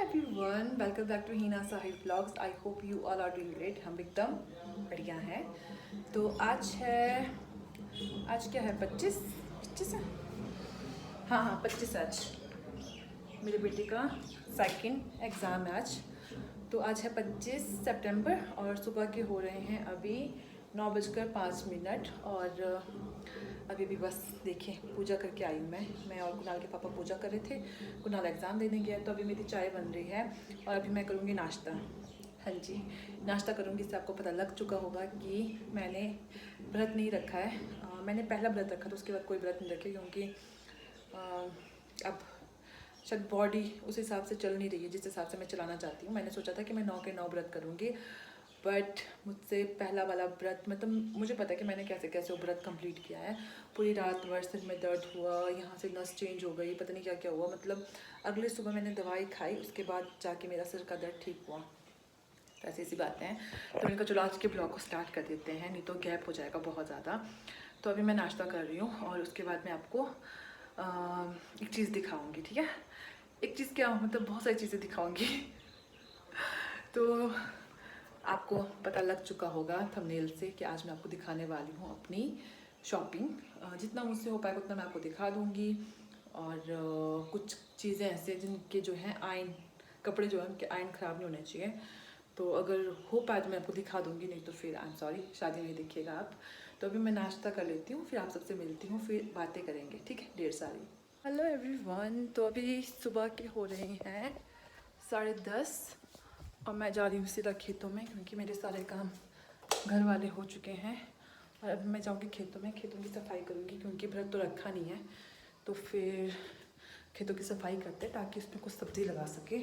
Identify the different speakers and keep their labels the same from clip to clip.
Speaker 1: Everyone, welcome back to Heena Sahir blogs. I hope you all are doing great. हम एकदम बढ़िया हैं। तो आज क्या है, 25 है। हाँ, 25 आज मेरे बेटे का सेकंड एग्ज़ाम है आज। तो आज है 25 सितंबर और सुबह के हो रहे हैं अभी 9:05 और अभी भी बस देखिए पूजा करके आई हूँ। मैं और कुणाल के पापा पूजा कर रहे थे। कुणाल एग्ज़ाम देने गया तो अभी मेरी चाय बन रही है और अभी मैं करूँगी नाश्ता। हाँ जी, नाश्ता करूँगी। इससे आपको पता लग चुका होगा कि मैंने व्रत नहीं रखा है। मैंने पहला व्रत रखा था, उसके बाद कोई व्रत नहीं रखे क्योंकि अब शायद बॉडी उस हिसाब से चल नहीं रही है जिस हिसाब से मैं चलाना चाहती हूँ। मैंने सोचा था कि मैं 9 के 9 व्रत करूँगी, बट मुझसे पहला वाला व्रत मतलब मुझे पता है कि मैंने कैसे कैसे वो व्रत कंप्लीट किया है। पूरी रात भर सिर में दर्द हुआ, यहाँ से नस चेंज हो गई, पता नहीं क्या क्या हुआ। मतलब अगले सुबह मैंने दवाई खाई, उसके बाद जाके मेरा सिर का दर्द ठीक हुआ। तो ऐसी ऐसी बातें हैं। तो मैंने कहा चलो आज के ब्लॉग को स्टार्ट कर देते हैं, नहीं तो गैप हो जाएगा बहुत ज़्यादा। तो अभी मैं नाश्ता कर रही हूँ और उसके बाद मैं आपको एक चीज़ दिखाऊँगी, ठीक है। एक चीज़ क्या, मतलब बहुत सारी चीज़ें दिखाऊँगी। तो आपको पता लग चुका होगा थंबनेल से कि आज मैं आपको दिखाने वाली हूँ अपनी शॉपिंग। जितना मुझसे हो पाएगा उतना मैं आपको दिखा दूँगी। और कुछ चीज़ें ऐसे जिनके जो हैं आयन कपड़े जो हैं उनके आयन ख़राब नहीं होने चाहिए। तो अगर हो पाए तो मैं आपको दिखा दूँगी, नहीं तो फिर आई एम सॉरी, शादी में देखिएगा आप। तो अभी मैं नाश्ता कर लेती हूँ, फिर आप सबसे मिलती हूँ, फिर बातें करेंगे, ठीक है, ढेर सारी। हेलो एवरीवन, तो अभी सुबह के हो रहे हैं 10:30 और मैं जा रही हूँ सीधा खेतों में क्योंकि मेरे सारे काम घर वाले हो चुके हैं। और अब मैं जाऊँगी खेतों में, खेतों की सफाई करूँगी क्योंकि व्रत तो रखा नहीं है। तो फिर खेतों की सफाई करते हैं ताकि उसमें कुछ सब्ज़ी लगा सके।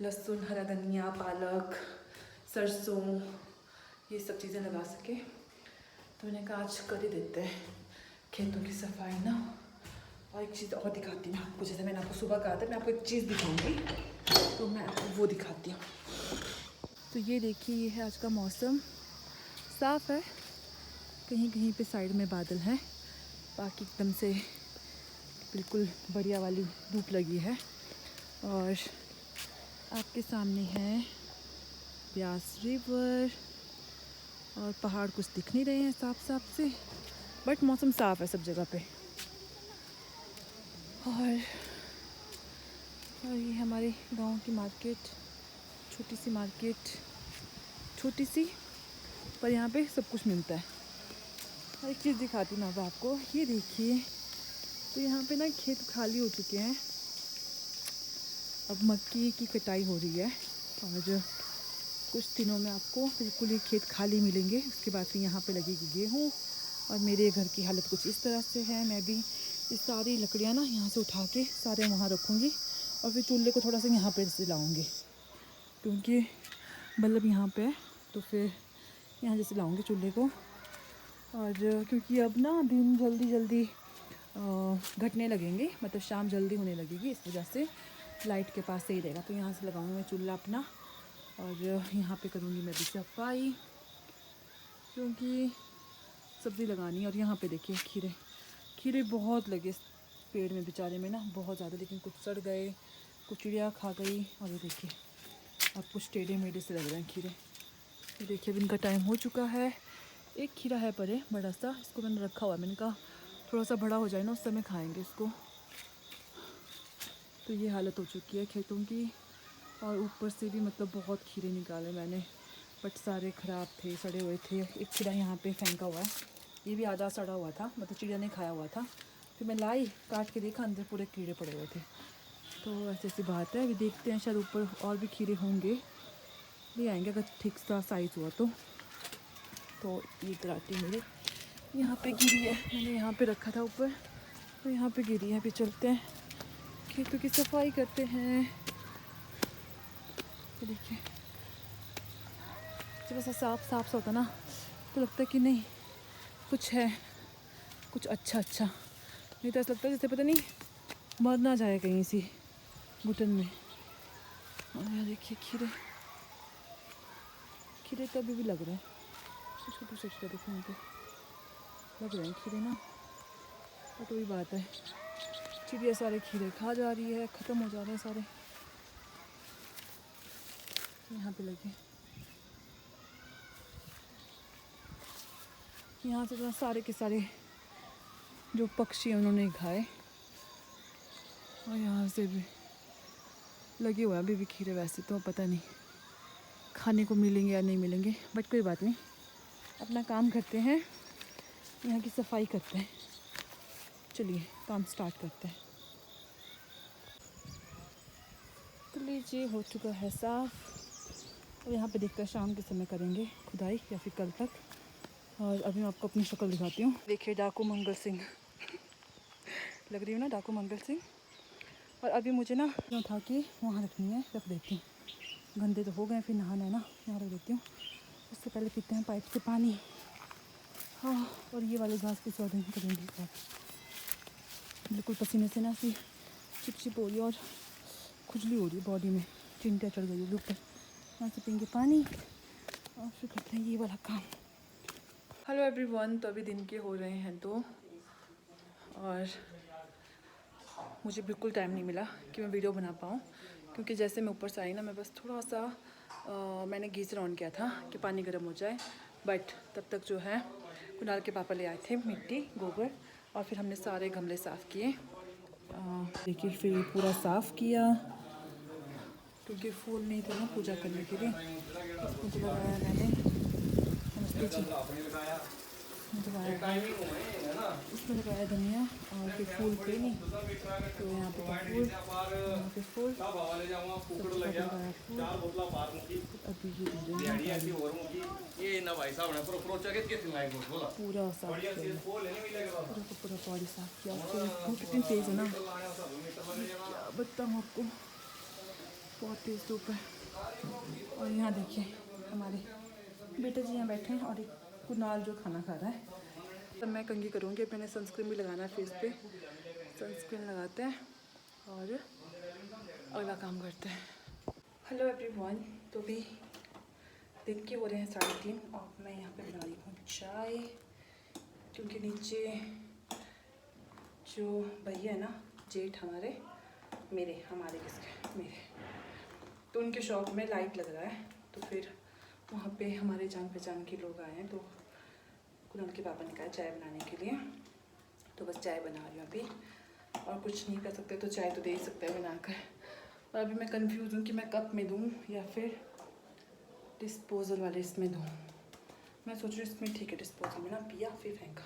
Speaker 1: लहसुन, हरा धनिया, पालक, सरसों, ये सब चीज़ें लगा सके। तो मैंने कहा आज कर ही देते हैं खेतों की सफाई ना। और एक चीज़ और दिखाती हूँ आपको, जैसे मैंने आपको सुबह कहा था मैं आपको एक चीज़ दिखाऊंगी, तो मैं आपको वो दिखाती हूँ। तो ये देखिए, ये है आज का मौसम, साफ़ है, कहीं कहीं पे साइड में बादल हैं, बाकी एकदम से बिल्कुल बढ़िया वाली धूप लगी है। और आपके सामने है ब्यास रिवर और पहाड़ कुछ दिख नहीं रहे हैं साफ साफ से, बट मौसम साफ़ है सब जगह पे। और ये हमारे गांव की मार्केट, छोटी सी मार्केट, छोटी सी, पर यहाँ पे सब कुछ मिलता है। और एक चीज़ दिखाती हूँ अब आपको, ये देखिए। तो यहाँ पे ना खेत खाली हो चुके हैं, अब मक्की की कटाई हो रही है और कुछ दिनों में आपको बिल्कुल ये खेत खाली मिलेंगे। उसके बाद फिर यहाँ पे लगेगी गेहूँ। और मेरे घर की हालत कुछ इस तरह से है, मैं भी ये सारी लकड़ियाँ ना यहाँ से उठा के सारे वहाँ रखूँगी और फिर चूल्हे को थोड़ा सा यहाँ पे से लाऊँगी क्योंकि बल्ब यहाँ पे है, तो फिर यहाँ जैसे लाऊँगी चूल्हे को। और क्योंकि अब ना दिन जल्दी जल्दी घटने लगेंगे, मतलब शाम जल्दी होने लगेगी, इस वजह से लाइट के पास सही रहेगा। तो यहाँ से लगाऊँगी मैं चूल्हा अपना और यहाँ पे करूँगी मैं भी सफाई क्योंकि सब्ज़ी लगानी है। और यहाँ पे देखिए खीरे बहुत लगे इस पेड़ में बेचारे में ना, बहुत ज़्यादा, लेकिन कुछ सड़ गए, कुछ चिड़िया खा गई। और ये देखिए अब कुछ टेढ़े मेढ़े से लग रहे हैं खीरे। ये देखिए अब इनका टाइम हो चुका है। एक खीरा है परे बड़ा सा, इसको मैंने रखा हुआ है, मैंने कहा थोड़ा सा बड़ा हो जाए ना उस समय खाएँगे इसको। तो ये हालत हो चुकी है खेतों की। और ऊपर से भी मतलब बहुत खीरे निकाले मैंने, बट सारे ख़राब थे, सड़े हुए थे। एक खीरा यहाँ पे फेंका हुआ है, ये भी आधा सड़ा हुआ था, मतलब चिड़िया ने खाया हुआ था। फिर मैं लाई, काट के देखा, अंदर पूरे कीड़े पड़े हुए थे। तो ऐसी ऐसी बात है। अभी देखते हैं, शायद ऊपर और भी खीरे होंगे, ले आएंगे अगर ठीक सा साइज़ हुआ तो ये दराटी मेरे यहाँ पे गिरी है, मैंने यहाँ पे रखा था ऊपर, तो यहाँ पे गिरी है। अभी चलते हैं खेतों की सफाई करते हैं। तो देखिए जब ऐसा साफ साफ सा होता ना तो लगता है कि नहीं कुछ है, कुछ अच्छा अच्छा, नहीं तो ऐसा लगता है जैसे पता नहीं मर ना जाए कहीं सी घुटन में। और यहाँ देखिए खीरे तो अभी भी लग रहे हैं, छोटे छोटे देखो यहाँ पे लग रहे हैं खीरे ना। बट वही बात है, चिड़िया सारे खीरे खा जा रही है, ख़त्म हो जा रहे हैं सारे। यहाँ पे लगे। यहाँ से तो सारे के सारे जो पक्षी हैं उन्होंने खाए, और यहाँ से भी लगे हुए हैं अभी भी खीरे। वैसे तो पता नहीं खाने को मिलेंगे या नहीं मिलेंगे, बट कोई बात नहीं, अपना काम करते हैं, यहाँ की सफाई करते हैं। चलिए काम स्टार्ट करते हैं। तो लीजिए हो चुका है साफ, और यहाँ पे देखते हैं शाम के समय करेंगे खुदाई या फिर कल तक। और अभी मैं आपको अपनी शक्ल दिखाती हूँ। देखिए डाकू मंगल सिंह लग रही हूँ ना, डाकू मंगल सिंह। और अभी मुझे ना उठा के वहाँ रखनी है, रख देती हूँ। गंदे तो हो गए, फिर नहाना है ना, यहाँ रख देती हूँ। उससे पहले पीते हैं पाइप से पानी। हाँ, और ये वाले घास की सौदे करेंगे। बिल्कुल पसीने से ना सी चिपचिप हो रही है और खुजली हो रही है बॉडी में, चिंटिया चढ़ गई है ऊपर। यहाँ से पीएंगे पानी और फिर करते हैं ये वाला काम। हेलो एवरीवन, तो अभी दिन के हो रहे हैं 2 और मुझे बिल्कुल टाइम नहीं मिला कि मैं वीडियो बना पाऊँ, क्योंकि जैसे मैं ऊपर से आई ना, मैं बस थोड़ा सा मैंने गीज़र ऑन किया था कि पानी गर्म हो जाए, बट तब तक जो है कुणाल के पापा ले आए थे मिट्टी, गोबर, और फिर हमने सारे गमले साफ़ किए। देखिए फिर पूरा साफ़ किया, क्योंकि फूल नहीं थे ना पूजा करने के लिए। मुझे लगाया मैंने, नमस्ते जी, इसमें लगाया धनिया, और फिर फूल थे नहीं तो यहाँ पे फूल, यहाँ पे फूल, लगाया फूल। अभी पूरा साफ किया, पूरा बॉडी साफ किया। धूप कितनी तेज़ है ना, क्या बताऊँ आपको, बहुत तेज़ धूप है। और यहाँ देखिए हमारे बेटा जी यहाँ बैठे हैं, और एक कुणाल जो खाना खा रहा है। तब मैं कंघी करूँगी, मैंने सनस्क्रीन भी लगाना है फेस पे, सनस्क्रीन लगाते हैं और अगला काम करते हैं। हेलो एवरीवन, तो भी दिन के हो रहे हैं 3:30 और मैं यहाँ पे बना रही हूँ चाय, क्योंकि नीचे जो भैया है ना, जेठ हमारे, हमारे किसके मेरे, तो उनके शॉप में लाइट लग रहा है, तो फिर वहाँ पे हमारे जान पहचान के लोग आए हैं, तो कुणाल के पापा ने कहा चाय बनाने के लिए, तो बस चाय बना रही हूँ अभी। और कुछ नहीं कर सकते तो चाय तो दे ही सकते हैं बनाकर। और अभी मैं कंफ्यूज हूँ कि मैं कप में दूँ या फिर डिस्पोजल वाले इसमें दूँ। मैं सोच रही हूँ इसमें ठीक है, डिस्पोजल में ना पिया फिर फेंका।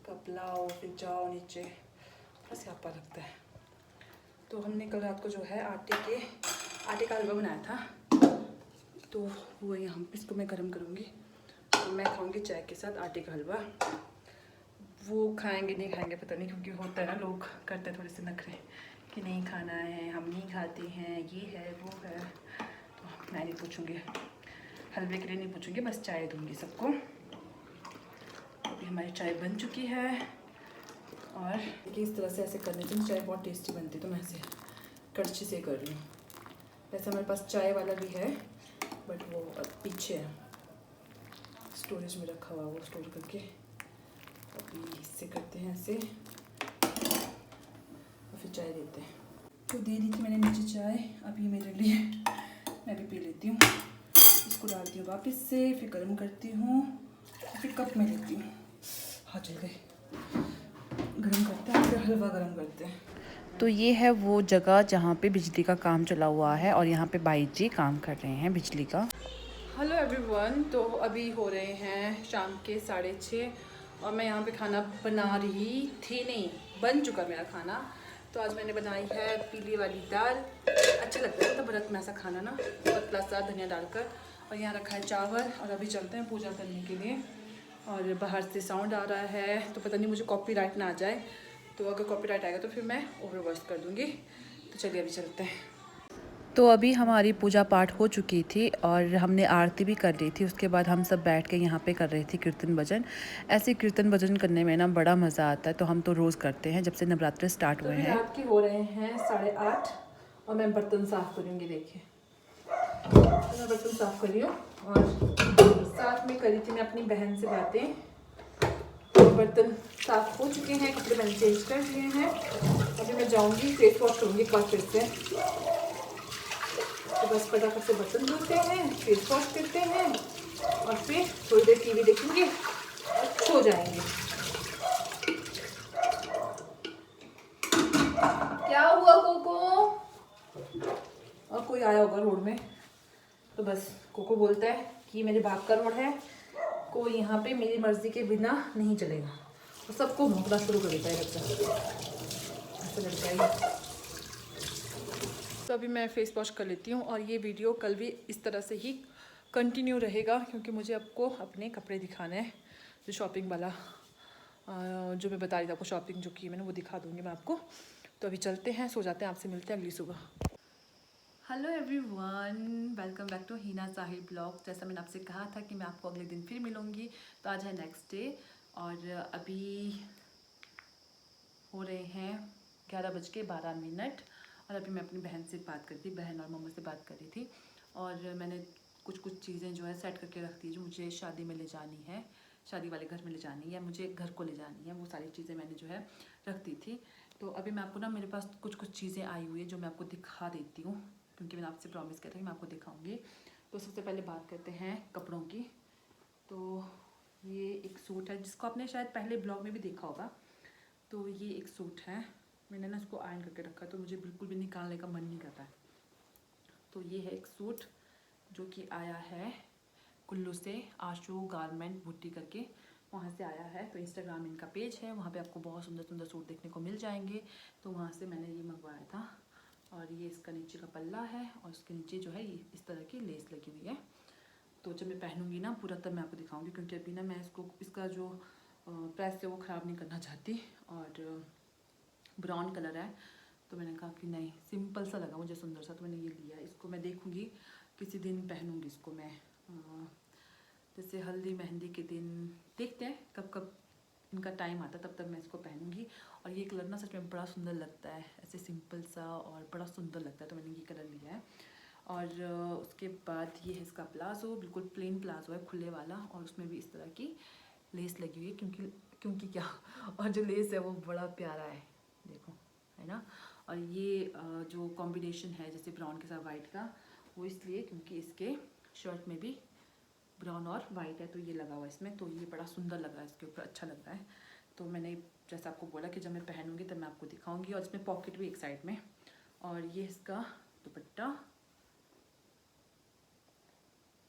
Speaker 1: कप लाओ फिर जाओ नीचे, बस यहाँ लगता है। तो हमने कल रात को जो है आटे का हलवा बनाया था, तो वो यहाँ पे इसको मैं गर्म करूँगी, तो मैं खाऊँगी चाय के साथ आटे का हलवा। वो खाएंगे नहीं खाएंगे पता नहीं, क्योंकि होता है ना, लोग करते हैं थोड़े से नखरे कि नहीं खाना है, हम नहीं खाते हैं, ये है वो है। तो मैं नहीं पूछूँगी, हलवे के लिए नहीं पूछूँगी, बस चाय दूँगी सबको। अभी हमारी चाय बन चुकी है, और देखिए इस तरह से ऐसे करने से चाय बहुत टेस्टी बनती है, तो मैं ऐसे कड़छी से कर रही हूँ। वैसे हमारे पास चाय वाला भी है, बट वो पीछे है, स्टोरेज में रखा हुआ, वो स्टोर करके। अभी इससे करते हैं ऐसे, और फिर चाय देते हैं। तो दे दी थी मैंने नीचे चाय, अभी मेरे लिए, मैं भी पी लेती हूँ। इसको डालती हूँ वापस से, फिर गर्म करती हूँ, फिर कप में लेती हूँ। हाँ चल गए, गर्म करते हैं, फिर हलवा गर्म करते हैं।
Speaker 2: तो ये है वो जगह जहाँ पे बिजली का काम चला हुआ है, और यहाँ पे भाई जी काम कर रहे हैं बिजली का।
Speaker 1: हेलो एवरीवन, तो अभी हो रहे हैं शाम के 6:30 और मैं यहाँ पे खाना बना रही थी, नहीं बन चुका मेरा खाना। तो आज मैंने बनाई है पीली वाली दाल, अच्छा लगता है तो व्रत में ऐसा खाना ना, पतला सा धनिया डालकर। और यहाँ रखा है चावल, और अभी चलते हैं पूजा करने के लिए। और बाहर से साउंड आ रहा है, तो पता नहीं मुझे कॉपीराइट ना आ जाए, तो अगर कॉपीराइट आएगा तो फिर मैं ओवर वॉइस कर दूँगी। तो चलिए अभी चलते हैं।
Speaker 2: तो अभी हमारी पूजा पाठ हो चुकी थी और हमने आरती भी कर ली थी। उसके बाद हम सब बैठ के यहाँ पे कर रहे थे कीर्तन भजन। ऐसे कीर्तन भजन करने में ना बड़ा मज़ा आता है, तो हम तो रोज़ करते हैं जब से नवरात्रि स्टार्ट हुए हैं।
Speaker 1: रात के हो रहे हैं 8:30 और मैं बर्तन साफ़ करूँगी। देखिए मैं बर्तन साफ़ कर रही हूँ, और साथ में करी थी मैं अपनी बहन से बातें। बर्तन साफ़ हो चुके हैं, कपड़े मैंने चेंज कर लिए हैं। अभी मैं जाऊँगी फेस वॉश करूँगी एक बार फिर से। बस फटाफट से बर्तन धोते हैं, फेस वॉश करते हैं और फिर थोड़ी देर टीवी देखेंगे और सो जाएंगे। क्या हुआ कोको? और कोई आया होगा रोड में, तो बस कोको बोलता है कि मेरे बाप का रोड है, कोई यहाँ पे मेरी मर्जी के बिना नहीं चलेगा, तो सबको भौंकना शुरू कर देता है बच्चा, ऐसा लगता है। तो अभी मैं फेस वॉश कर लेती हूँ और ये वीडियो कल भी इस तरह से ही कंटिन्यू रहेगा, क्योंकि मुझे आपको अपने कपड़े दिखाने हैं, जो शॉपिंग वाला जो मैं बता रही थी आपको, शॉपिंग जो की मैंने वो दिखा दूँगी मैं आपको। तो अभी चलते हैं, सो जाते हैं, आपसे मिलते हैं अगली सुबह। Hello everyone, welcome back to Heena Sahil blog. जैसा मैंने आपसे कहा था कि मैं आपको अगले दिन फिर मिलूँगी, तो आज है नेक्स्ट डे और अभी हो रहे हैं 11:12 और अभी मैं अपनी बहन से बात कर रही थी, बहन और मम्मा से बात कर रही थी। और मैंने कुछ चीज़ें जो है सेट करके रख दी, जो मुझे शादी में ले जानी है, शादी वाले घर में ले जानी है, मुझे घर को ले जानी है, वो सारी चीज़ें मैंने जो है रख दी थी। तो अभी मैं आपको ना, मेरे पास कुछ चीज़ें आई हुई है जो मैं आपको दिखा देती हूँ, क्योंकि मैंने आपसे प्रॉमिस किया था कि मैं आपको दिखाऊँगी। तो सबसे पहले बात करते हैं कपड़ों की। तो ये एक सूट है जिसको आपने शायद पहले ब्लॉग में भी देखा होगा। तो ये एक सूट है, मैंने ना इसको आयरन करके रखा है, तो मुझे बिल्कुल भी निकालने का मन नहीं करता है। तो ये है एक सूट जो कि आया है कुल्लू से, आशू गारमेंट बुटीक करके, वहाँ से आया है। तो इंस्टाग्राम इनका पेज है, वहाँ पे आपको बहुत सुंदर सुंदर सूट देखने को मिल जाएंगे। तो वहाँ से मैंने ये मंगवाया था और ये इसका नीचे का पल्ला है और उसके नीचे जो है ये इस तरह की लेस लगी हुई है। तो जब मैं पहनूंगी ना पूरा, तब मैं आपको दिखाऊंगी, क्योंकि अभी ना मैं इसका जो प्रेस है वो ख़राब नहीं करना चाहती। और ब्राउन कलर है, तो मैंने कहा कि नहीं, सिंपल सा लगा मुझे सुंदर सा, तो मैंने ये लिया। इसको मैं देखूंगी किसी दिन पहनूंगी इसको मैं, जैसे हल्दी मेहंदी के दिन, देखते हैं कब कब इनका टाइम आता, तब मैं इसको पहनूंगी। और ये कलर ना सच में बड़ा सुंदर लगता है, ऐसे सिंपल सा और बड़ा सुंदर लगता है, तो मैंने ये कलर लिया है। और उसके बाद ये है इसका प्लाजो, बिल्कुल प्लेन प्लाजो है, खुले वाला, और उसमें भी इस तरह की लेस लगी हुई है, क्योंकि क्या, और जो लेस है वो बड़ा प्यारा है, देखो, है ना। और ये जो कॉम्बिनेशन है जैसे ब्राउन के साथ वाइट का, वो इसलिए क्योंकि इसके शर्ट में भी ब्राउन और वाइट है, तो ये लगा हुआ है इसमें, तो ये बड़ा सुंदर लग रहा है इसके ऊपर, अच्छा लग रहा है। तो मैंने जैसा आपको बोला कि जब मैं पहनूंगी तब मैं आपको दिखाऊंगी। और इसमें पॉकेट भी एक साइड में, और ये इसका दुपट्टा,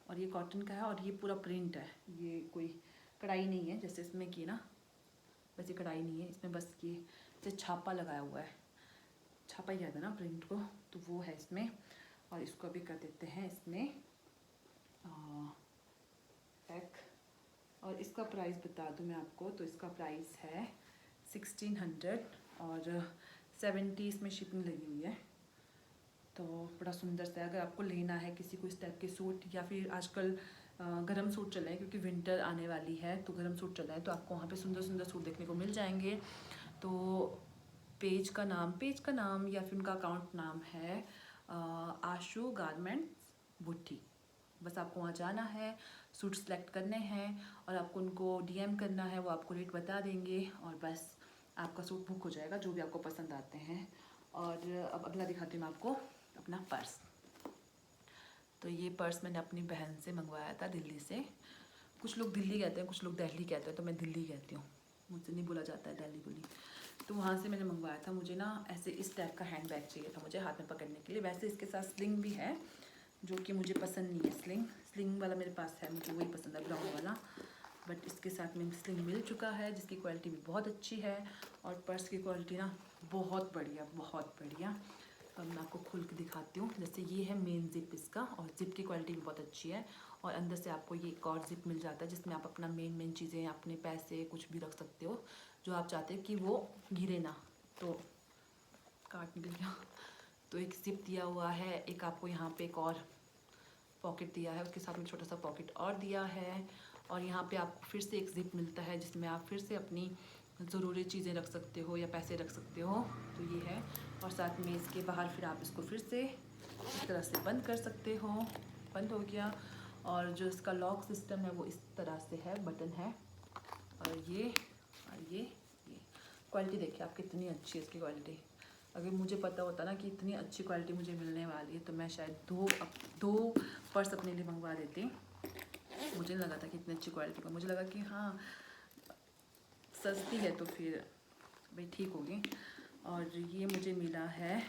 Speaker 1: और ये कॉटन का है और ये पूरा प्रिंट है, ये कोई कढ़ाई नहीं है जैसे इसमें की ना, वैसे कढ़ाई नहीं है इसमें, बस ये जैसे छापा लगाया हुआ है, छापा ही कहते हैं ना प्रिंट को, तो वो है इसमें। और इसको अभी कर देते हैं इसमें पैक। और इसका प्राइस बता दूं मैं आपको, तो इसका प्राइस है 1600 और 70 इसमें शिपिंग लगी हुई है। तो बड़ा सुंदर सा, अगर आपको लेना है किसी को इस टाइप के सूट, या फिर आजकल गर्म सूट चले हैं क्योंकि विंटर आने वाली है, तो गर्म सूट चला है, तो आपको वहाँ पे सुंदर सुंदर सूट देखने को मिल जाएंगे। तो पेज का नाम या फिर उनका अकाउंट नाम है आशू गारमेंट्स बुटीक। बस आपको वहाँ जाना है, सूट सेलेक्ट करने हैं और आपको उनको डीएम करना है, वो आपको रेट बता देंगे और बस आपका सूट बुक हो जाएगा, जो भी आपको पसंद आते हैं। और अब अगला दिखाती हूँ मैं आपको अपना पर्स। तो ये पर्स मैंने अपनी बहन से मंगवाया था दिल्ली से। कुछ लोग दिल्ली कहते हैं, कुछ लोग दिल्ली कहते हैं, तो मैं दिल्ली कहती हूँ, मुझसे नहीं बोला जाता है दिल्ली बुली। तो वहाँ से मैंने मंगवाया था। मुझे ना ऐसे इस टाइप का हैंड बैग चाहिए था मुझे हाथ में पकड़ने के लिए। वैसे इसके साथ स्लिंग भी है, जो कि मुझे पसंद नहीं है। स्लिंग वाला मेरे पास है, मुझे वही पसंद है, ब्राउन वाला। बट इसके साथ में स्लिंग मिल चुका है, जिसकी क्वालिटी भी बहुत अच्छी है और पर्स की क्वालिटी ना बहुत बढ़िया, बहुत बढ़िया। अब मैं आपको खोल के दिखाती हूँ। जैसे ये है मेन जिप इसका, और जिप की क्वालिटी भी बहुत अच्छी है। और अंदर से आपको ये एक और जिप मिल जाता है, जिसमें आप अपना मेन चीज़ें, अपने पैसे, कुछ भी रख सकते हो, जो आप चाहते हो कि वो गिरे ना। तो काट निकल गया। तो एक जिप दिया हुआ है, एक आपको यहाँ पे एक और पॉकेट दिया है, उसके साथ में छोटा सा पॉकेट और दिया है। और यहाँ पे आपको फिर से एक जिप मिलता है, जिसमें आप फिर से अपनी ज़रूरी चीज़ें रख सकते हो या पैसे रख सकते हो। तो ये है, और साथ में इसके बाहर फिर आप इसको फिर से इस तरह से बंद कर सकते हो। बंद हो गया। और जो इसका लॉक सिस्टम है वो इस तरह से है, बटन है। और ये क्वालिटी देखिए आप, कितनी अच्छी है इसकी क्वालिटी।
Speaker 2: अगर मुझे पता होता ना कि इतनी अच्छी क्वालिटी मुझे मिलने वाली है तो मैं शायद दो पर्स अपने लिए मंगवा देती। मुझे नहीं लगा था कि इतनी अच्छी क्वालिटी का, मुझे लगा कि हाँ सस्ती है तो फिर भाई ठीक होगी। और ये मुझे मिला है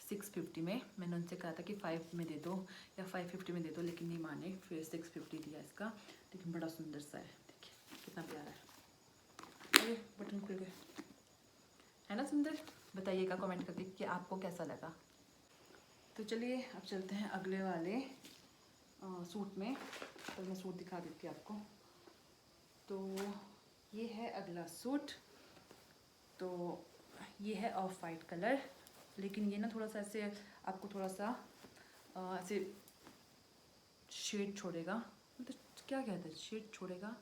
Speaker 2: 650 में। मैंने उनसे कहा था कि 5 में दे दो या 550 में दे दो, लेकिन नहीं माने, फिर 650 दिया इसका। लेकिन बड़ा सुंदर सा है, देखिए कितना प्यारा है। अरे बटन खुल गए, है ना सुंदर? बताइएगा कमेंट करके कि आपको कैसा लगा। तो चलिए अब चलते हैं अगले वाले सूट में। तो मैं सूट दिखा देती हूँ आपको। तो ये है अगला सूट। तो ये है ऑफ वाइट कलर, लेकिन ये ना थोड़ा सा ऐसे आपको थोड़ा सा ऐसे शेड छोड़ेगा, मतलब क्या कहते हैं शेड छोड़ेगा,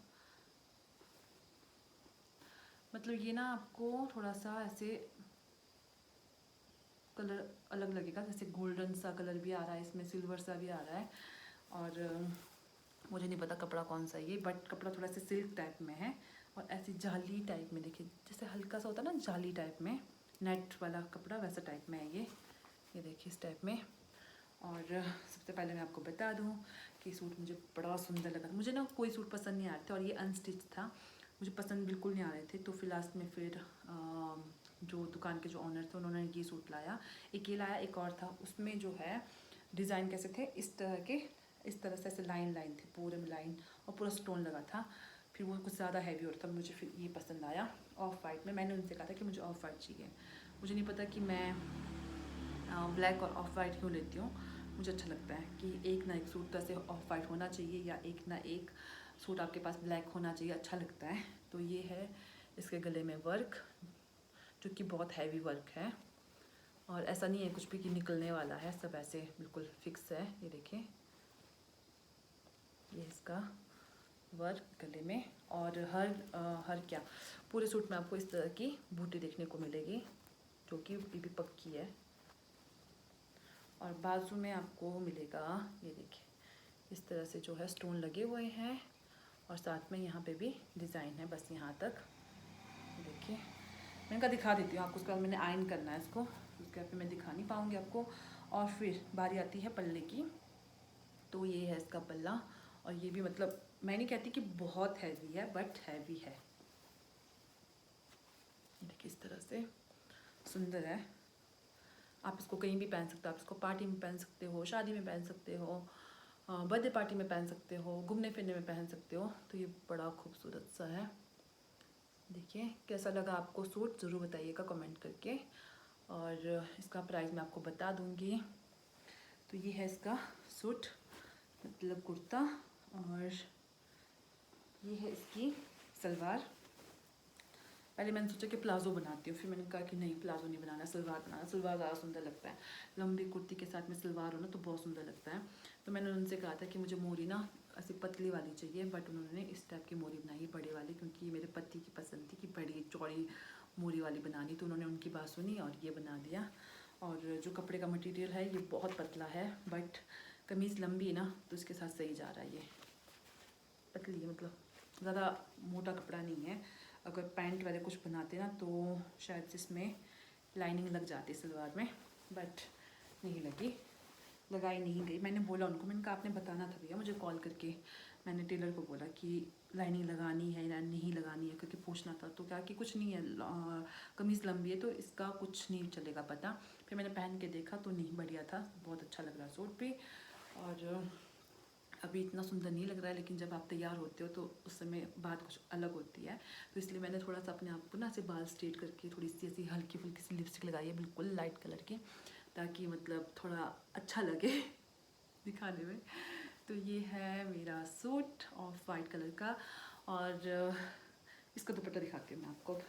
Speaker 2: मतलब ये ना आपको थोड़ा सा ऐसे कलर अलग लगेगा, जैसे गोल्डन सा कलर भी आ रहा है इसमें, सिल्वर सा भी आ रहा है। और मुझे नहीं पता कपड़ा कौन सा है ये, बट कपड़ा थोड़ा सा सिल्क टाइप में है और ऐसी जाली टाइप में, देखिए जैसे हल्का सा होता है ना जाली टाइप में, नेट वाला कपड़ा वैसा टाइप में है ये देखिए इस टाइप में। और सबसे पहले मैं आपको बता दूं कि सूट मुझे बड़ा सुंदर लगा। मुझे ना कोई सूट पसंद नहीं आ रहे थे और ये अनस्टिच था, मुझे पसंद बिल्कुल नहीं आ रहे थे। तो फिर लास्ट में फिर जो दुकान के जो ऑनर थे उन्होंने ये सूट लाया, एक ये लाया, एक और था। उसमें जो है डिज़ाइन कैसे थे, इस तरह के, इस तरह से ऐसे लाइन लाइन थे पूरे में लाइन, और पूरा स्टोन लगा था। फिर वो कुछ ज़्यादा हैवी हो रहा था, मुझे फिर ये पसंद आया ऑफ वाइट में। मैंने उनसे कहा था कि मुझे ऑफ वाइट चाहिए। मुझे नहीं पता कि मैं ब्लैक और ऑफ वाइट क्यों लेती हूँ, मुझे अच्छा लगता है कि एक ना एक सूट तो ऐसे ऑफ वाइट होना चाहिए या एक ना एक सूट आपके पास ब्लैक होना चाहिए, अच्छा लगता है। तो ये है इसके गले में वर्क, जो कि बहुत हैवी वर्क है, और ऐसा नहीं है कुछ भी कि निकलने वाला है, सब ऐसे बिल्कुल फिक्स है। ये देखिए ये इसका वर्क गले में। और हर क्या पूरे सूट में आपको इस तरह की बूटी देखने को मिलेगी, जो कि भी पक्की है। और बाजू में आपको मिलेगा, ये देखिए इस तरह से जो है स्टोन लगे हुए हैं, और साथ में यहाँ पे भी डिज़ाइन है, बस यहाँ तक। देखिए मैं इनका दिखा देती हूँ आपको, उसके बाद मैंने आयरन करना है इसको, उसके बाद मैं दिखा नहीं पाऊँगी आपको। और फिर बारी आती है पल्ले की। तो ये है इसका पल्ला, और ये भी मतलब मैं नहीं कहती कि बहुत हैवी है, बट हैवी है। देखिए इस तरह से सुंदर है, आप इसको कहीं भी पहन सकते हो। आप इसको पार्टी में पहन सकते हो, शादी में पहन सकते हो, बर्थडे पार्टी में पहन सकते हो, घूमने फिरने में पहन सकते हो। तो ये बड़ा खूबसूरत सा है। देखिए कैसा लगा आपको सूट, ज़रूर बताइएगा कमेंट करके, और इसका प्राइस मैं आपको बता दूँगी। तो ये है इसका सूट, मतलब कुर्ता, और ये है इसकी सलवार। पहले मैंने सोचा कि प्लाज़ो बनाती हूँ, फिर मैंने कहा कि नहीं प्लाज़ो नहीं बनाना, सलवार बनाना, सलवार ज़्यादा सुंदर लगता है। लंबी कुर्ती के साथ में सलवार हो ना तो बहुत सुंदर लगता है। तो मैंने उनसे कहा था कि मुझे मोरी ना ऐसी पतली वाली चाहिए, बट उन्होंने इस टाइप की मोरी बनाई, बड़ी वाली, क्योंकि मेरे पति की पसंद थी कि बड़ी चौड़ी मोरी वाली बनानी। तो उन्होंने उनकी बात सुनी और ये बना दिया। और जो कपड़े का मटीरियल है ये बहुत पतला है, बट कमीज़ लंबी है ना तो इसके साथ सही जा रहा है। ये पतली है, मतलब ज़्यादा मोटा कपड़ा नहीं है। अगर पैंट वाले कुछ बनाते ना तो शायद इसमें लाइनिंग लग जाती सलवार में, बट नहीं लगी, लगाई नहीं गई। मैंने बोला उनको, मैंने कहा आपने बताना था भैया मुझे कॉल करके। मैंने टेलर को बोला कि लाइनिंग लगानी है या नहीं लगानी है, क्योंकि पूछना था। तो क्या कि कुछ नहीं है, कमीज़ लंबी है तो इसका कुछ नहीं चलेगा पता। फिर मैंने पहन के देखा तो नहीं, बढ़िया था, बहुत अच्छा लग रहा सूट भी। और अभी इतना सुंदर नहीं लग रहा है, लेकिन जब आप तैयार होते हो तो उस समय बात कुछ अलग होती है। तो इसलिए मैंने थोड़ा सा अपने आप को ना ऐसे बाल स्ट्रेट करके थोड़ी सी ऐसी हल्की फुल्की सी लिपस्टिक लगाई है, बिल्कुल लाइट कलर की, ताकि मतलब थोड़ा अच्छा लगे दिखाने में। तो ये है मेरा सूट ऑफ वाइट कलर का। और इसका दुपट्टा दिखाती हूँ मैं आपको।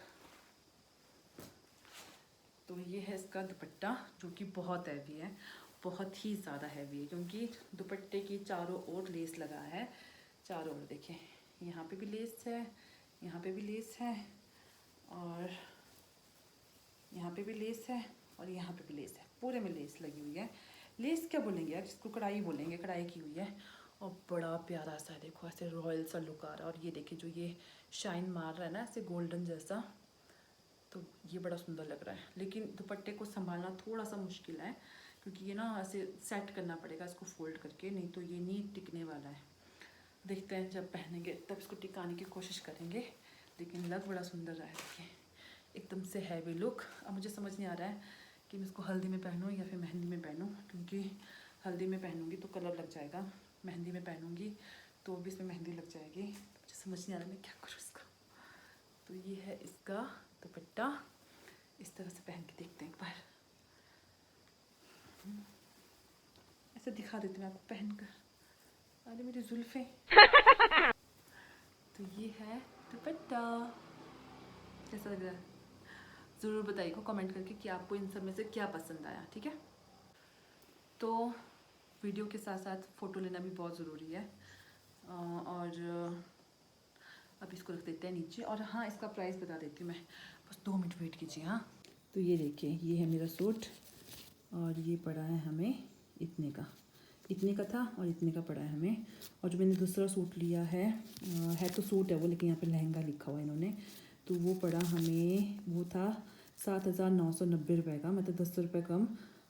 Speaker 2: तो ये है इसका दुपट्टा, जो कि बहुत हैवी है, बहुत ही ज़्यादा हैवी है, क्योंकि दुपट्टे की चारों ओर लेस लगा है। चारों ओर देखिए, यहाँ पे भी लेस है, यहाँ पे भी लेस है, और यहाँ पे भी लेस है, और यहाँ पे भी लेस है, पूरे में लेस लगी हुई है। लेस क्या बोलेंगे यार, जिसको कढ़ाई बोलेंगे, कढ़ाई की हुई है। और बड़ा प्यारा सा है, देखो ऐसे रॉयल सा लुक आ रहा है। और ये देखिए जो ये शाइन मार रहा है ना ऐसे गोल्डन जैसा,
Speaker 1: तो ये बड़ा सुंदर लग रहा है, लेकिन दुपट्टे को संभालना थोड़ा सा मुश्किल है क्योंकि ये ना ऐसे सेट करना पड़ेगा इसको फोल्ड करके, नहीं तो ये नहीं टिकने वाला है। देखते हैं जब पहनेंगे तब इसको टिकाने की कोशिश करेंगे, लेकिन लग बड़ा सुंदर रहा है। देखिए एकदम से हैवी लुक। अब मुझे समझ नहीं आ रहा है कि मैं इसको हल्दी में पहनूँ या फिर मेहंदी में पहनूँ, क्योंकि हल्दी में पहनूँगी तो कलर लग जाएगा, मेहंदी में पहनूँगी तो भी इसमें मेहंदी लग जाएगी। तो मुझे समझ नहीं आ रहा मैं क्या करूँ इसका। तो ये है इसका दुपट्टा, इस तरह से पहन के देखते हैं एक बार। ऐसे दिखा देती हूँ आपको पहन कर। अरे मेरी जुल्फें। तो ये है दुपट्टा, कैसा लग रहा है ज़रूर बताइएगा कमेंट करके कि आपको इन सब में से क्या पसंद आया। ठीक है, तो वीडियो के साथ साथ फ़ोटो लेना भी बहुत ज़रूरी है। और अब इसको रख देते हैं नीचे। और हाँ, इसका प्राइस बता देती हूँ मैं, बस 2 मिनट वेट कीजिए। हाँ, तो ये देखिए, ये है मेरा सूट और ये पड़ा है हमें इतने का था और इतने का पड़ा है हमें। और जो मैंने दूसरा सूट लिया है तो सूट है वो, लेकिन यहाँ पे लहंगा लिखा हुआ है इन्होंने, तो वो पड़ा हमें, वो था 7,990 रुपये का, मतलब 10 रुपये कम,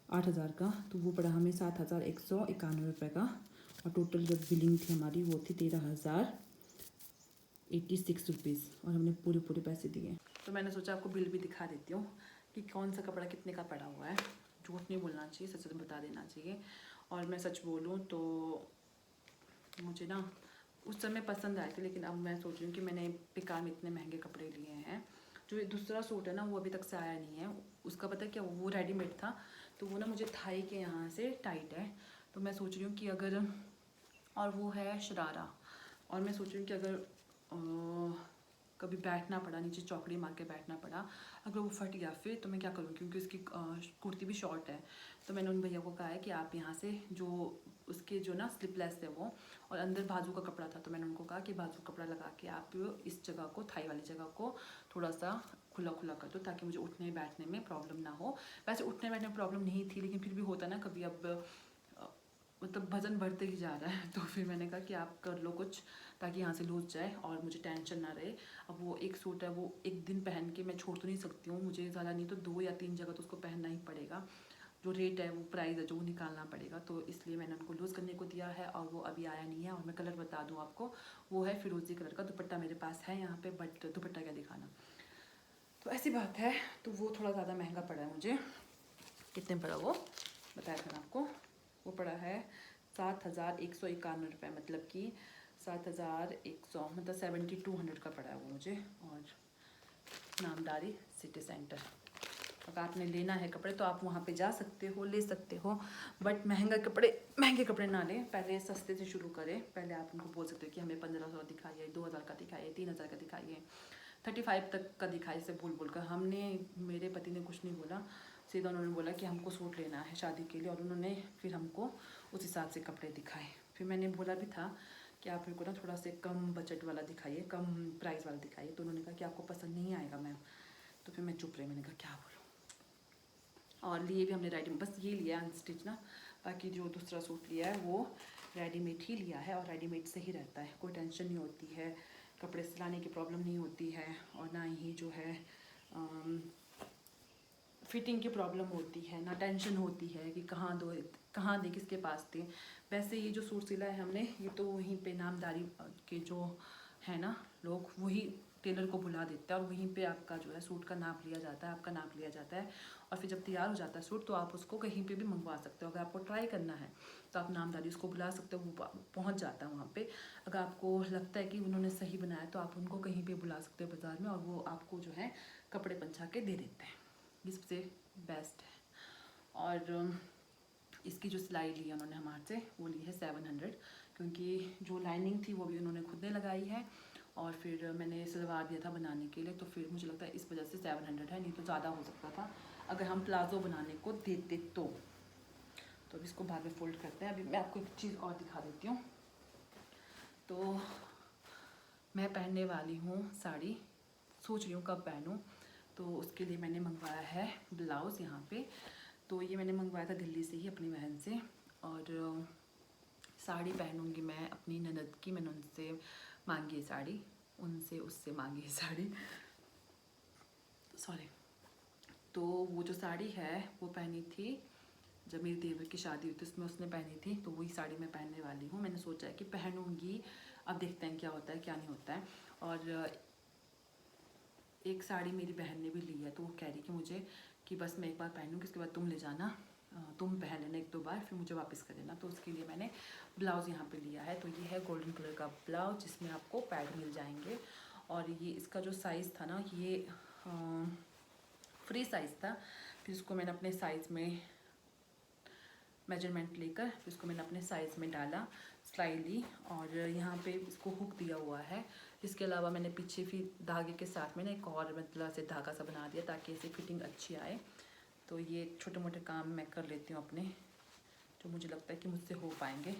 Speaker 1: 8,000 का। तो वो पड़ा हमें 7,191 रुपये का। और टोटल जब बिलिंग थी हमारी वो थी 13,086 रुपीज़, और हमने पूरे पैसे दिए। तो मैंने सोचा आपको बिल भी दिखा देती हूँ कि कौन सा कपड़ा कितने का पड़ा हुआ है। झूठ नहीं बोलना चाहिए, सच बता देना चाहिए। और मैं सच बोलूँ तो मुझे ना उस समय पसंद आए थे, लेकिन अब मैं सोच रही हूँ कि मैंने बेकार में इतने महंगे कपड़े लिए हैं। जो दूसरा सूट है ना वो अभी तक से आया नहीं है, उसका पता है क्या, वो रेडीमेड था, तो वो ना मुझे थाई के यहाँ से टाइट है। तो मैं सोच रही हूँ कि अगर, और वो है शरारा, और मैं सोच रही हूँ कि अगर कभी बैठना पड़ा नीचे, चौकड़ी मार के बैठना पड़ा, अगर वो फट गया फिर तो मैं क्या करूँ, क्योंकि उसकी कुर्ती भी शॉर्ट है। तो मैंने उन भैया को कहा है कि आप यहाँ से जो उसके जो ना स्लिपलेस है वो, और अंदर बाजू का कपड़ा था, तो मैंने उनको कहा कि बाजू कपड़ा लगा के आप इस जगह को, थाई वाली जगह को थोड़ा सा खुला कर दो, ताकि मुझे उठने बैठने में प्रॉब्लम ना हो। वैसे उठने बैठने में प्रॉब्लम नहीं थी, लेकिन फिर भी होता ना कभी, अब मतलब वजन बढ़ते ही जा रहा है। तो फिर मैंने कहा कि आप कर लो कुछ, ताकि यहाँ से लूज जाए और मुझे टेंशन ना रहे। अब वो एक सूट है, वो एक दिन पहन के मैं छोड़ तो नहीं सकती हूँ, मुझे ज़्यादा नहीं तो 2 या 3 जगह तो उसको पहनना ही पड़ेगा। जो रेट है, वो प्राइस है जो वो निकालना पड़ेगा, तो इसलिए मैंने उनको लूज़ करने को दिया है। और वो अभी आया नहीं है। और मैं कलर बता दूँ आपको, वो है फिरोजी कलर का। दुपट्टा मेरे पास है यहाँ पे, बट दुपट्टा क्या दिखाना। तो ऐसी बात है, तो वो थोड़ा ज़्यादा महंगा पड़ा है मुझे। कितने पड़ा वो बताया था आपको, वो पड़ा है 7,191 रुपये, मतलब कि 7,100, मतलब 7,200 का पड़ा है वो मुझे। और नामदारी सिटी सेंटर। अगर आपने लेना है कपड़े तो आप वहाँ पे जा सकते हो, ले सकते हो, बट महंगे कपड़े ना लें, पहले सस्ते से शुरू करें। पहले आप उनको बोल सकते हो कि हमें 1,500 दिखाइए, 2,000 का दिखाइए, 3,000 का दिखाइए, 35 तक का दिखाइए, से बोल कर। मेरे पति ने कुछ नहीं बोला, सीधा उन्होंने बोला कि हमको सूट लेना है शादी के लिए, और उन्होंने फिर हमको उस हिसाब से कपड़े दिखाए। फिर मैंने बोला भी था कि आप मेरे को ना थोड़ा से कम बजट वाला दिखाइए, कम प्राइस वाला दिखाइए। तो उन्होंने कहा कि आपको पसंद नहीं आएगा मैम। तो फिर मैं चुप रही, मैंने कहा क्या बोलूँ। और लिए भी हमने रेडीमेड, बस ये लिया अनस्टिच ना, बाकी जो दूसरा सूट लिया है वो रेडीमेड ही लिया है। और रेडीमेड से ही रहता है, कोई टेंशन नहीं होती है, कपड़े सिलाने की प्रॉब्लम नहीं होती है, और ना ही जो है फिटिंग की प्रॉब्लम होती है, ना टेंशन होती है कि कहाँ दे किसके पास दे। वैसे ये जो सूट सिला है हमने, ये तो वहीं पे नामदारी के जो है ना लोग, वही टेलर को बुला देते हैं, और वहीं पे आपका जो है सूट का नाप लिया जाता है, आपका नाप लिया जाता है। और फिर जब तैयार हो जाता है सूट, तो आप उसको कहीं पे भी मंगवा सकते हो। अगर आपको ट्राई करना है तो आप नामदारी उसको बुला सकते हो, वो पहुँच जाता है वहाँ पे। अगर आपको लगता है कि उन्होंने सही बनाया तो आप उनको कहीं पे बुला सकते हो बाज़ार में, और वो आपको जो है कपड़े पंछा के दे देते हैं। ये सबसे बेस्ट है। और इसकी जो सिलाई ली है उन्होंने हमारे से, वो ली है 700, क्योंकि जो लाइनिंग थी वो भी उन्होंने खुद ने लगाई है, और फिर मैंने सलवार दिया था बनाने के लिए, तो फिर मुझे लगता है इस वजह से 700 है, नहीं तो ज़्यादा हो सकता था अगर हम प्लाज़ो बनाने को देते तो। अब इसको बाद में फोल्ड करते हैं। अभी मैं आपको एक चीज़ और दिखा देती हूँ। तो मैं पहनने वाली हूँ साड़ी, सोच रही हूँ कब पहनूँ, तो उसके लिए मैंने मंगवाया है ब्लाउज़ यहाँ पे। तो ये मैंने मंगवाया था दिल्ली से ही अपनी बहन से। और साड़ी पहनूँगी मैं अपनी ननद की, मैंने उनसे मांगी है साड़ी, उससे मांगी है साड़ी।
Speaker 2: सॉरी। तो वो जो साड़ी है वो पहनी थी जब मेरी देवर की शादी हुई थी, उसमें उसने पहनी थी, तो वही साड़ी मैं पहनने वाली हूँ। मैंने सोचा है कि पहनूंगी, अब देखते हैं क्या होता है क्या नहीं होता है। और एक साड़ी मेरी बहन ने भी ली है, तो वो कह रही कि मुझे कि बस मैं एक बार पहनूंगी, उसके बाद तुम ले जाना, तुम पहन लेना 1-2 बार, फिर मुझे वापस कर देना। तो उसके लिए मैंने ब्लाउज़ यहाँ पे लिया है। तो ये है गोल्डन कलर का ब्लाउज, जिसमें आपको पैड मिल जाएंगे। और ये इसका जो साइज़ था ना, ये फ्री साइज़ था। फिर इसको मैंने अपने साइज़ में मेजरमेंट लेकर फिर इसको मैंने अपने साइज़ में डाला सिलाई ली, और यहाँ पे इसको हुक दिया हुआ है। इसके अलावा मैंने पीछे फिर धागे के साथ में ना एक और मतलब से धागा सा बना दिया ताकि इसे फिटिंग अच्छी आए। तो ये छोटे मोटे काम मैं कर लेती हूँ अपने, जो मुझे लगता है कि मुझसे हो पाएंगे।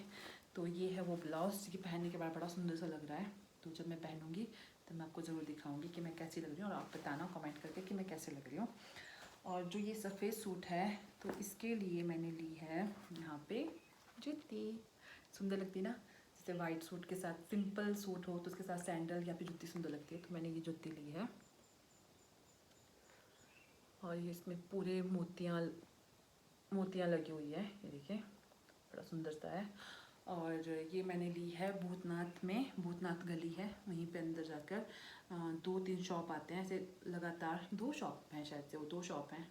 Speaker 2: तो ये है वो ब्लाउज़, कि पहनने के बाद बड़ा सुंदर सा लग रहा है। तो जब मैं पहनूंगी तो मैं आपको ज़रूर दिखाऊंगी कि मैं कैसी लग रही हूँ, और आप बताना कमेंट करके कि मैं कैसे लग रही हूँ। और जो ये सफ़ेद सूट है, तो इसके लिए मैंने ली है यहाँ पे जूती। सुंदर लगती ना, जैसे वाइट सूट के साथ सिंपल सूट हो तो उसके साथ सैंडल या फिर जूती सुंदर लगती है, तो मैंने ये जूती ली है। और ये इसमें पूरे मोतियाँ लगी हुई है, ये देखिए बड़ा सुंदर सा है। और ये मैंने ली है भूतनाथ में, भूतनाथ गली है, वहीं पे अंदर जाकर 2-3 शॉप आते हैं ऐसे लगातार, 2 शॉप हैं शायद से, वो 2 शॉप हैं।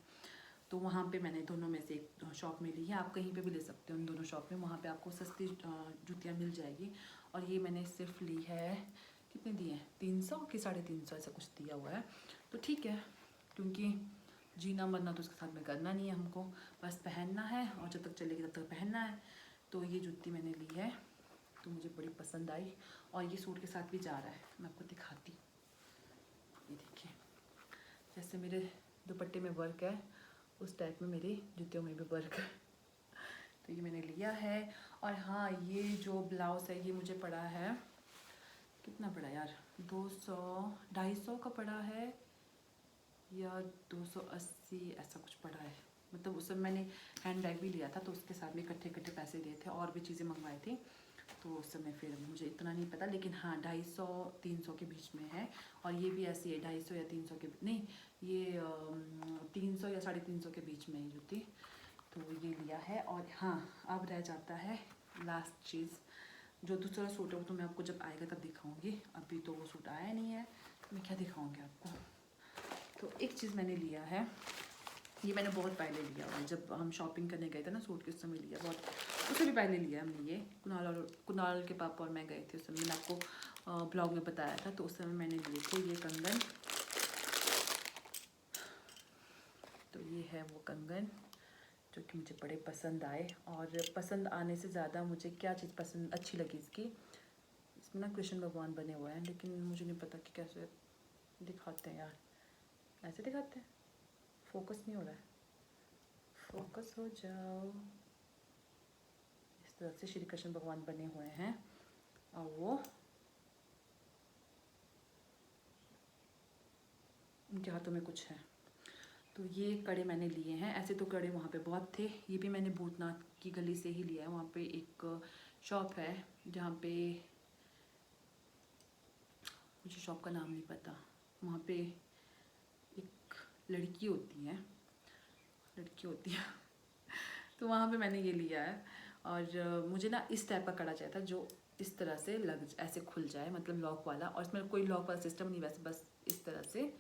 Speaker 2: तो वहाँ पे मैंने दोनों में से एक शॉप में ली है। आप कहीं पे भी ले सकते हो उन दोनों शॉप में, वहाँ पे आपको सस्ती जूतियाँ मिल जाएगी। और ये मैंने सिर्फ ली है, कितने दिए हैं, 300 कि 350 ऐसा कुछ दिया हुआ है। तो ठीक है, क्योंकि जीना मरना तो उसके साथ में करना नहीं है हमको, बस पहनना है, और जब तक चलेगी तब तक पहनना है। तो ये जूती मैंने ली है, तो मुझे बड़ी पसंद आई, और ये सूट के साथ भी जा रहा है। मैं आपको दिखाती हूँ, ये देखिए जैसे मेरे दुपट्टे में वर्क है उस टाइप में मेरी जूतियों में भी वर्क है। तो ये मैंने लिया है। और हाँ, ये जो ब्लाउज़ है ये मुझे पड़ा है, कितना पड़ा यार, 200-250 का पड़ा है, या 280 ऐसा कुछ पड़ा है। मतलब उस समय मैंने हैंड बैग भी लिया था, तो उसके साथ में इकट्ठे पैसे दिए थे, और भी चीज़ें मंगवाई थी, तो उस समय फिर मुझे इतना नहीं पता, लेकिन हाँ 250-300 के बीच में है। और ये भी ऐसी है 250 या 300 के, नहीं ये 300 या 350 के बीच में ही जूती। तो ये लिया है। और हाँ, अब रह जाता है लास्ट चीज़, जो दूसरा सूट है वो तो मैं आपको जब आएगा तब दिखाऊंगी, अभी तो वो सूट आया नहीं है, मैं क्या दिखाऊंगी आपको। तो एक चीज़ मैंने लिया है, ये मैंने बहुत पहले लिया हुआ है, जब हम शॉपिंग करने गए थे ना सूट के, उस समय लिया, बहुत उससे भी पहले लिया हमने। ये कुणाल के पापा और मैं गए थे, उस समय मैंने आपको ब्लॉग में बताया था, तो उस समय मैंने लिए थे ये कंगन। तो ये है वो कंगन जो कि मुझे बड़े पसंद आए, और पसंद आने से ज़्यादा मुझे क्या चीज़ पसंद अच्छी लगी इसकी, इसमें ना कृष्ण भगवान बने हुए हैं, लेकिन मुझे नहीं पता कि कैसे दिखाते हैं यार, ऐसे दिखाते हैं, फोकस नहीं हो रहा है, फोकस हो जाओ। इस तरह से श्री कृष्ण भगवान बने हुए हैं, और वो उनके हाथों में कुछ है। तो ये कड़े मैंने लिए हैं, ऐसे तो कड़े वहाँ पे बहुत थे, ये भी मैंने भूतनाथ की गली से ही लिया है। वहाँ पे एक शॉप है जहाँ पे, मुझे शॉप का नाम नहीं पता, वहाँ पे एक लड़की होती है तो वहाँ पे मैंने ये लिया है। और मुझे ना इस टाइप का कड़ा चाहिए था जो इस तरह से ऐसे खुल जाए, मतलब लॉक वाला, और इसमें कोई लॉक वाला सिस्टम नहीं, वैसे बस इस तरह से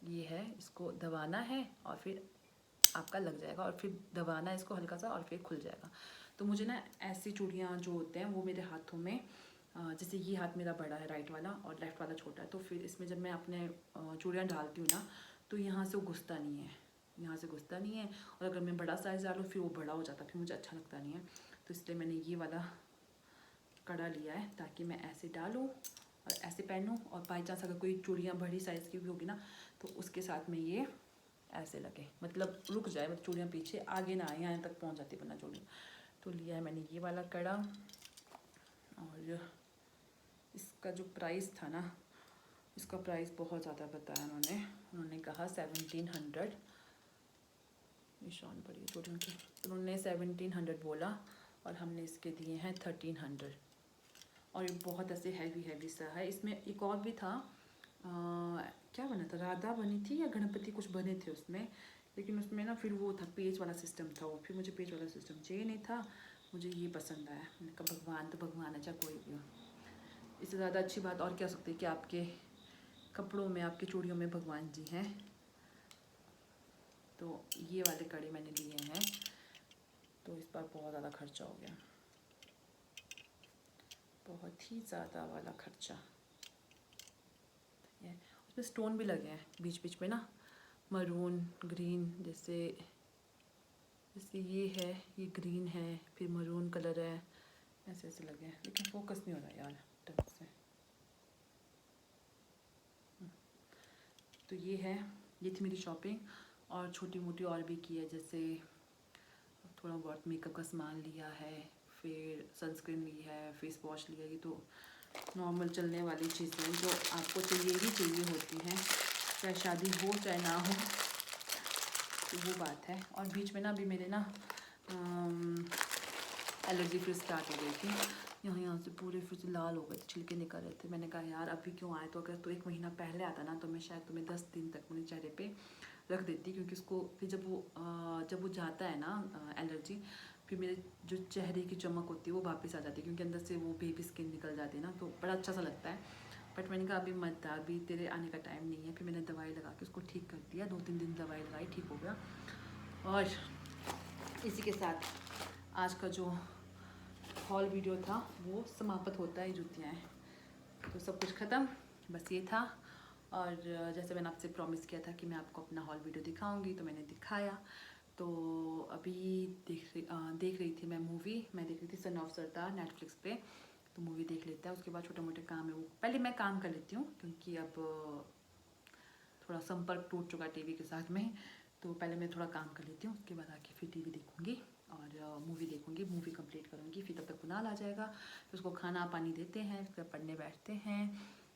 Speaker 2: ये है, इसको दबाना है और फिर आपका लग जाएगा, और फिर दबाना है इसको हल्का सा और फिर खुल जाएगा। तो मुझे ना ऐसी चूड़ियाँ जो होते हैं वो मेरे हाथों में, जैसे ये हाथ मेरा बड़ा है राइट वाला और लेफ़्ट वाला छोटा है, तो फिर इसमें जब मैं अपने चूड़ियाँ डालती हूँ ना, तो यहाँ से वो घुसता नहीं है, और अगर मैं बड़ा साइज़ डालूँ फिर वो बड़ा हो जाता है, फिर मुझे अच्छा लगता नहीं है। तो इसलिए मैंने ये वाला कड़ा लिया है, ताकि मैं ऐसे डालूँ और ऐसे पहनूँ, और बाई चांस अगर कोई चूड़ियाँ बड़ी साइज़ की भी होगी ना, तो उसके साथ में ये ऐसे लगे, मतलब रुक जाए, मतलब चूड़ियाँ पीछे आगे ना आए, यहाँ तक पहुँच जाती बना चूड़ियाँ। तो लिया है मैंने ये वाला कड़ा। और इसका जो प्राइस था ना, इसका प्राइस बहुत ज़्यादा बताया उन्होंने कहा 1700, निशान पड़ी चूड़ियों की, उन्होंने 1700 बोला, और हमने इसके दिए हैं 1300। और ये बहुत ऐसे हैवी सा है। इसमें एक और भी था, क्या बना था, राधा बनी थी या गणपति कुछ बने थे उसमें, लेकिन उसमें ना फिर वो था पेज वाला सिस्टम था वो, फिर मुझे पेज वाला सिस्टम चाहिए नहीं था, मुझे ये पसंद आया। मैंने कहा भगवान तो भगवान है, चाहे कोई भी हो। इससे ज़्यादा अच्छी बात और क्या हो सकती है कि आपके कपड़ों में, आपकी चूड़ियों में भगवान जी हैं। तो ये वाले कड़े मैंने लिए हैं, तो इस बार बहुत ज़्यादा खर्चा हो गया, बहुत ही ज़्यादा वाला खर्चा। उसमें स्टोन भी लगे हैं बीच बीच में ना, मरून ग्रीन, जैसे जैसे ये है, ये ग्रीन है, फिर मरून कलर है, ऐसे ऐसे लगे हैं, लेकिन फोकस नहीं हो रहा यार ढंग से। तो ये है, ये थी मेरी शॉपिंग। और छोटी मोटी और भी की है, जैसे थोड़ा बहुत मेकअप का सामान लिया है, फिर सनस्क्रीन ली है, फेस वॉश लिया। ये तो नॉर्मल चलने वाली चीज़ें जो आपको चाहिए ही चाहिए होती हैं, चाहे शादी हो चाहे ना हो, तो वो बात है। और बीच में ना अभी मेरे ना एलर्जी फिर स्टार्ट हो गई थी, यहाँ से पूरे फिर से लाल हो गए थे, छिलके निकल रहे थे। मैंने कहा यार अभी क्यों आए, तो अगर तो 1 महीना पहले आता ना तो मैं शायद तुम्हें 10 दिन तक मेरे चेहरे पे रख देती, क्योंकि उसको फिर जब वो जाता है ना एलर्जी, फिर मेरे जो चेहरे की चमक होती है वो वापस आ जाती है, क्योंकि अंदर से वो बेबी स्किन निकल जाती है ना, तो बड़ा अच्छा सा लगता है। बट मैंने कहा अभी मत, अभी तेरे आने का टाइम नहीं है। फिर मैंने दवाई लगा के उसको ठीक कर दिया, 2-3 दिन दवाई लगाई, ठीक हो गया। और इसी के साथ आज का जो हॉल वीडियो था वो समाप्त होता है। जुतियाँ हैं तो सब कुछ ख़त्म, बस ये था। और जैसे मैंने आपसे प्रॉमिस किया था कि मैं आपको अपना हॉल वीडियो दिखाऊंगी, तो मैंने दिखाया। तो अभी देख रही थी मैं मूवी, मैं देख रही थी सन ऑफ सरदार नेटफ्लिक्स पे। तो मूवी देख लेते हैं, उसके बाद छोटे मोटे काम है वो पहले मैं काम कर लेती हूँ, क्योंकि अब थोड़ा संपर्क टूट चुका टीवी के साथ में। तो पहले मैं थोड़ा काम कर लेती हूँ, उसके बाद आके फिर टीवी देखूँगी और मूवी देखूँगी, मूवी कंप्लीट करूँगी। फिर तब तक कुणाल आ जाएगा, फिर उसको खाना पानी देते हैं, फिर पढ़ने बैठते हैं।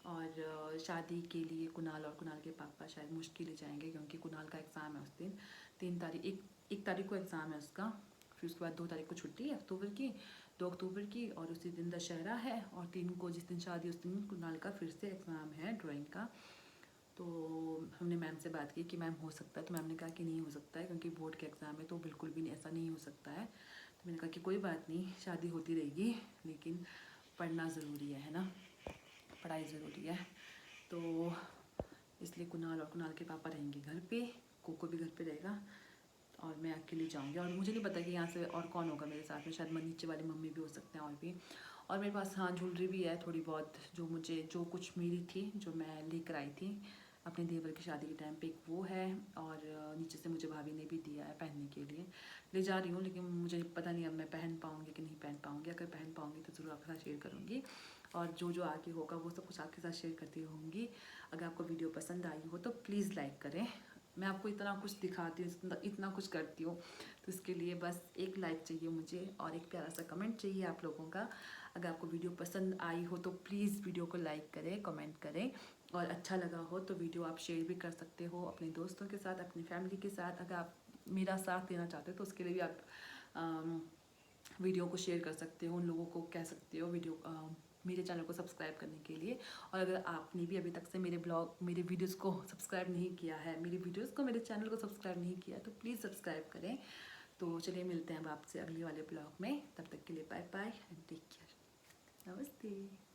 Speaker 2: और शादी के लिए कुणाल और कुणाल के पापा शायद मुश्किल ही जाएंगे, क्योंकि कुणाल का एग्ज़ाम है उस दिन, 3 तारीख, एक तारीख को एग्ज़ाम है उसका। फिर उसके बाद 2 तारीख को छुट्टी है अक्टूबर की, 2 अक्टूबर की, और उसी दिन दशहरा है। और 3 को जिस दिन शादी उस दिन कुणाल का फिर से एग्ज़ाम है ड्राइंग का। तो हमने मैम से बात की कि मैम हो सकता है, तो मैम ने कहा कि नहीं हो सकता है, क्योंकि बोर्ड के एग्ज़ाम है, तो बिल्कुल भी ऐसा नहीं हो सकता है। तो मैंने कहा कि कोई बात नहीं, शादी होती रहेगी, लेकिन पढ़ना ज़रूरी है ना, पढ़ाई ज़रूरी है। तो इसलिए कुणाल और कुणाल के पापा रहेंगे घर पे, कोको भी घर पे रहेगा, और मैं अकेली जाऊँगी। और मुझे नहीं पता कि यहाँ से और कौन होगा मेरे साथ में, शायद नीचे वाली मम्मी भी हो सकते हैं और भी। और मेरे पास हाँ ज्वेलरी भी है थोड़ी बहुत, जो कुछ मेरी थी, जो मैं लेकर आई थी अपने देवर की शादी के टाइम पे, एक वो है। और नीचे से मुझे भाभी ने भी दिया है पहनने के लिए, ले जा रही हूँ, लेकिन मुझे पता नहीं अब मैं पहन पाऊँगी कि नहीं पहन पाऊँगी। अगर पहन पाऊँगी तो ज़रूर आपके साथ शेयर करूँगी, और जो आगे होगा वो सब कुछ आपके साथ शेयर करती रहूँगी। अगर आपको वीडियो पसंद आई हो तो प्लीज़ लाइक करें। मैं आपको इतना कुछ दिखाती हूँ, इतना कुछ करती हूँ, तो इसके लिए बस एक लाइक चाहिए मुझे, और एक प्यारा सा कमेंट चाहिए आप लोगों का। अगर आपको वीडियो पसंद आई हो तो प्लीज़ वीडियो को लाइक करें, कमेंट करें, और अच्छा लगा हो तो वीडियो आप शेयर भी कर सकते हो अपने दोस्तों के साथ, अपनी फैमिली के साथ। अगर आप मेरा साथ देना चाहते हो तो उसके लिए भी आप वीडियो को शेयर कर सकते हो, उन लोगों को कह सकते हो मेरे चैनल को सब्सक्राइब करने के लिए। और अगर आपने भी अभी तक से मेरे वीडियोस को सब्सक्राइब नहीं किया है, मेरे चैनल को सब्सक्राइब नहीं किया है, तो प्लीज़ सब्सक्राइब करें। तो चलिए मिलते हैं अब आपसे अगले वाले ब्लॉग में, तब तक के लिए bye bye and take care, नमस्ते।